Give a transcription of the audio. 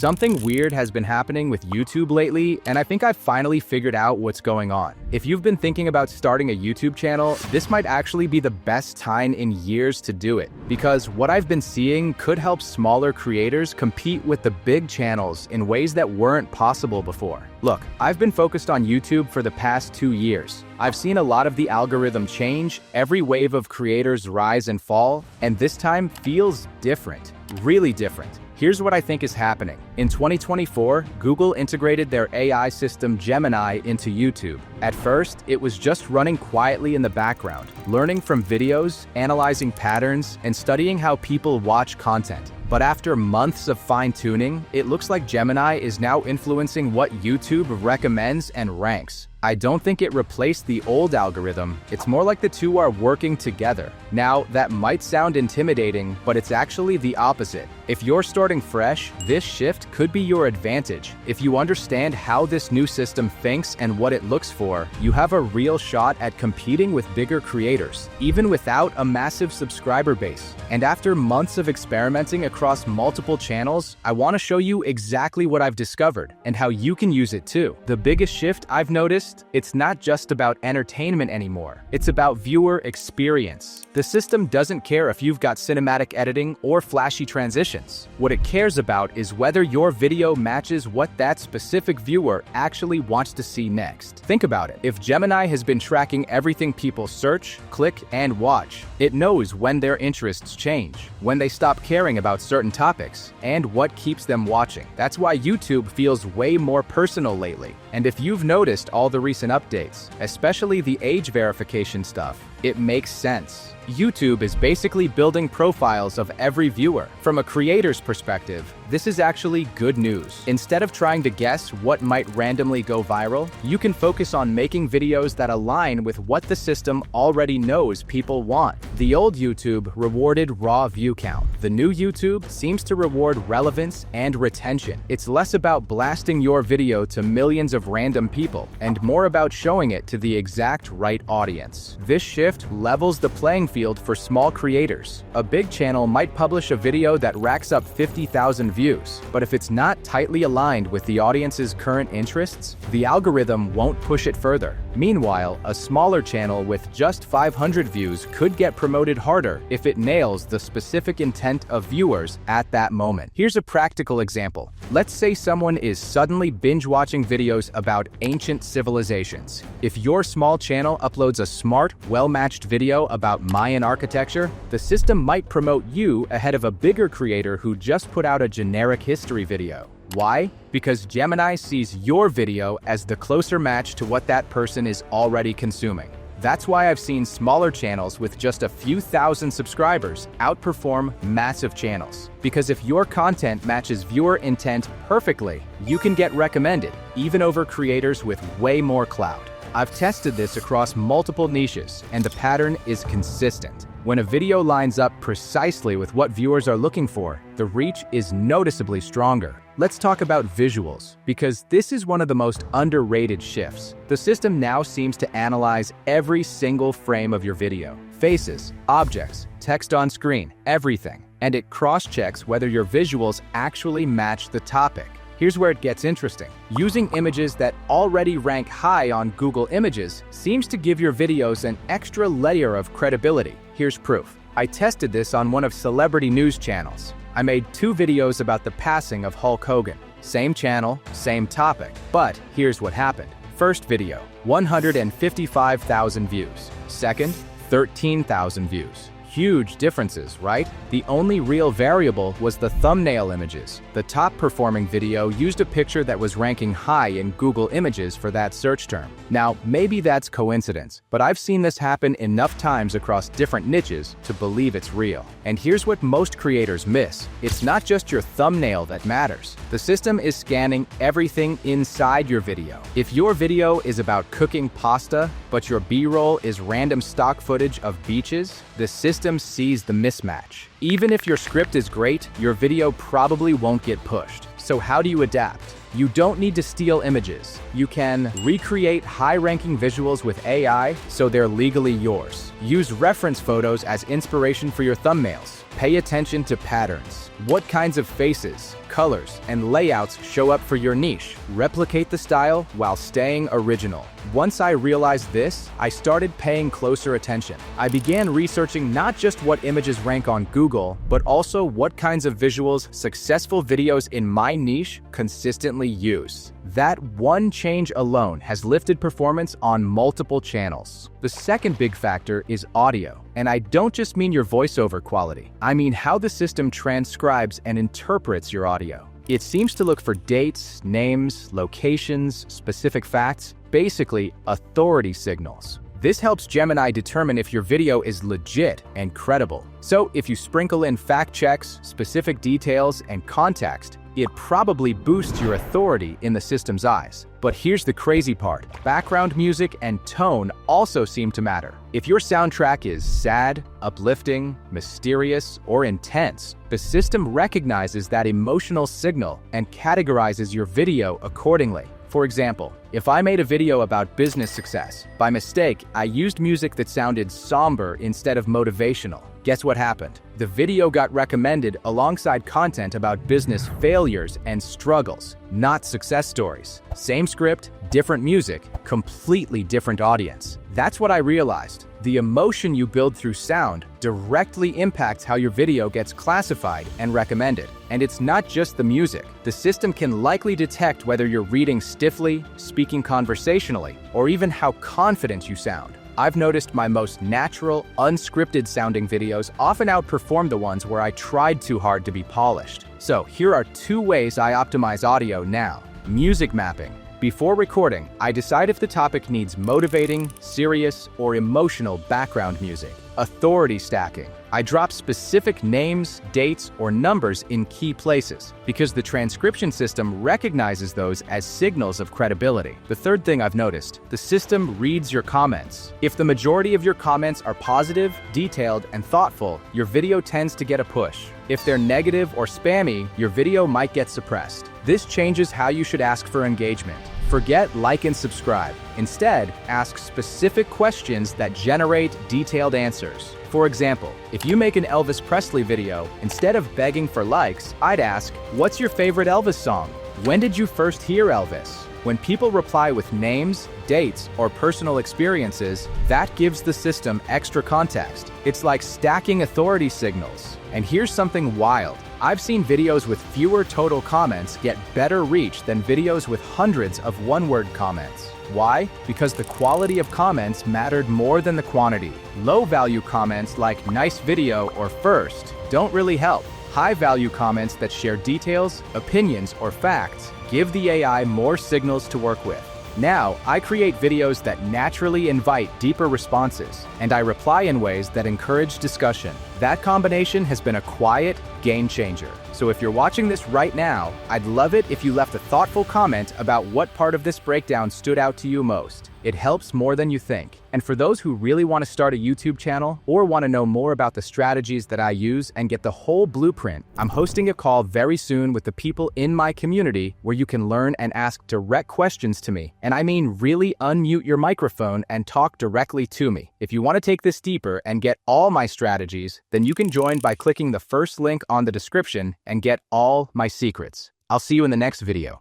Something weird has been happening with YouTube lately, and I think I've finally figured out what's going on. If you've been thinking about starting a YouTube channel, this might actually be the best time in years to do it, because what I've been seeing could help smaller creators compete with the big channels in ways that weren't possible before. Look, I've been focused on YouTube for the past 2 years. I've seen a lot of the algorithm change, every wave of creators rise and fall, and this time feels different, really different. Here's what I think is happening. In 2024, Google integrated their AI system Gemini into YouTube. At first, it was just running quietly in the background, learning from videos, analyzing patterns, and studying how people watch content. But after months of fine-tuning, it looks like Gemini is now influencing what YouTube recommends and ranks. I don't think it replaced the old algorithm, it's more like the two are working together. Now, that might sound intimidating, but it's actually the opposite. If you're starting fresh, this shift could be your advantage. If you understand how this new system thinks and what it looks for, you have a real shot at competing with bigger creators, even without a massive subscriber base. And after months of experimenting across multiple channels, I want to show you exactly what I've discovered and how you can use it too. The biggest shift I've noticed, it's not just about entertainment anymore. It's about viewer experience. The system doesn't care if you've got cinematic editing or flashy transitions. What it cares about is whether your video matches what that specific viewer actually wants to see next. Think about it. If Gemini has been tracking everything people search, click, and watch, it knows when their interests change, when they stop caring about certain topics, and what keeps them watching. That's why YouTube feels way more personal lately. And if you've noticed all the recent updates, especially the age verification stuff, it makes sense. YouTube is basically building profiles of every viewer. From a creator's perspective, this is actually good news. Instead of trying to guess what might randomly go viral, you can focus on making videos that align with what the system already knows people want. The old YouTube rewarded raw view count. The new YouTube seems to reward relevance and retention. It's less about blasting your video to millions of random people, and more about showing it to the exact right audience. This shift levels the playing field for small creators. A big channel might publish a video that racks up 50,000 views, but if it's not tightly aligned with the audience's current interests, the algorithm won't push it further. Meanwhile, a smaller channel with just 500 views could get promoted harder if it nails the specific intent of viewers at that moment. Here's a practical example. Let's say someone is suddenly binge-watching videos about ancient civilizations. If your small channel uploads a smart, well-matched video about Mayan architecture, the system might promote you ahead of a bigger creator who just put out a generic history video. Why? Because Gemini sees your video as the closer match to what that person is already consuming. That's why I've seen smaller channels with just a few thousand subscribers outperform massive channels. Because if your content matches viewer intent perfectly, you can get recommended, even over creators with way more clout. I've tested this across multiple niches, and the pattern is consistent. When a video lines up precisely with what viewers are looking for, the reach is noticeably stronger. Let's talk about visuals, because this is one of the most underrated shifts. The system now seems to analyze every single frame of your video. Faces, objects, text on screen, everything. And it cross-checks whether your visuals actually match the topic. Here's where it gets interesting. Using images that already rank high on Google Images seems to give your videos an extra layer of credibility. Here's proof. I tested this on one of celebrity news channels. I made 2 videos about the passing of Hulk Hogan. Same channel, same topic. But here's what happened. First video, 155,000 views. Second, 13,000 views. Huge differences, right? The only real variable was the thumbnail images. The top performing video used a picture that was ranking high in Google Images for that search term. Now, maybe that's coincidence, but I've seen this happen enough times across different niches to believe it's real. And here's what most creators miss. It's not just your thumbnail that matters. The system is scanning everything inside your video. If your video is about cooking pasta, but your B-roll is random stock footage of beaches, the system sees the mismatch. Even if your script is great, your video probably won't get pushed. So how do you adapt? You don't need to steal images. You can recreate high-ranking visuals with AI so they're legally yours. Use reference photos as inspiration for your thumbnails. Pay attention to patterns. What kinds of faces, colors and layouts show up for your niche. Replicate the style while staying original. Once I realized this, I started paying closer attention. I began researching not just what images rank on Google, but also what kinds of visuals successful videos in my niche consistently use. That one change alone has lifted performance on multiple channels. The second big factor is audio. And I don't just mean your voiceover quality. I mean how the system transcribes and interprets your audio. It seems to look for dates, names, locations, specific facts, basically authority signals. This helps Gemini determine if your video is legit and credible. So if you sprinkle in fact checks, specific details, and context, it probably boosts your authority in the system's eyes. But here's the crazy part. Background music and tone also seem to matter. If your soundtrack is sad, uplifting, mysterious, or intense, the system recognizes that emotional signal and categorizes your video accordingly. For example, if I made a video about business success, by mistake, I used music that sounded somber instead of motivational. Guess what happened? The video got recommended alongside content about business failures and struggles, not success stories. Same script, different music, completely different audience. That's what I realized. The emotion you build through sound directly impacts how your video gets classified and recommended. And it's not just the music. The system can likely detect whether you're reading stiffly, speaking conversationally, or even how confident you sound. I've noticed my most natural, unscripted sounding videos often outperform the ones where I tried too hard to be polished. So here are 2 ways I optimize audio now. Music mapping. Before recording, I decide if the topic needs motivating, serious, or emotional background music. Authority stacking. I drop specific names, dates, or numbers in key places because the transcription system recognizes those as signals of credibility. The third thing I've noticed, the system reads your comments. If the majority of your comments are positive, detailed, and thoughtful, your video tends to get a push. If they're negative or spammy, your video might get suppressed. This changes how you should ask for engagement. Forget like and subscribe. Instead, ask specific questions that generate detailed answers. For example, if you make an Elvis Presley video, instead of begging for likes, I'd ask, what's your favorite Elvis song? When did you first hear Elvis? When people reply with names, dates, or personal experiences, that gives the system extra context. It's like stacking authority signals. And here's something wild. I've seen videos with fewer total comments get better reach than videos with hundreds of one-word comments. Why? Because the quality of comments mattered more than the quantity. Low-value comments like nice video or first don't really help. High-value comments that share details, opinions, or facts give the AI more signals to work with. Now, I create videos that naturally invite deeper responses, and I reply in ways that encourage discussion. That combination has been a quiet game changer. So if you're watching this right now, I'd love it if you left a thoughtful comment about what part of this breakdown stood out to you most. It helps more than you think. And for those who really want to start a YouTube channel or want to know more about the strategies that I use and get the whole blueprint, I'm hosting a call very soon with the people in my community where you can learn and ask direct questions to me. And I mean really unmute your microphone and talk directly to me. If you want to take this deeper and get all my strategies, then you can join by clicking the first link on the description and get all my secrets. I'll see you in the next video.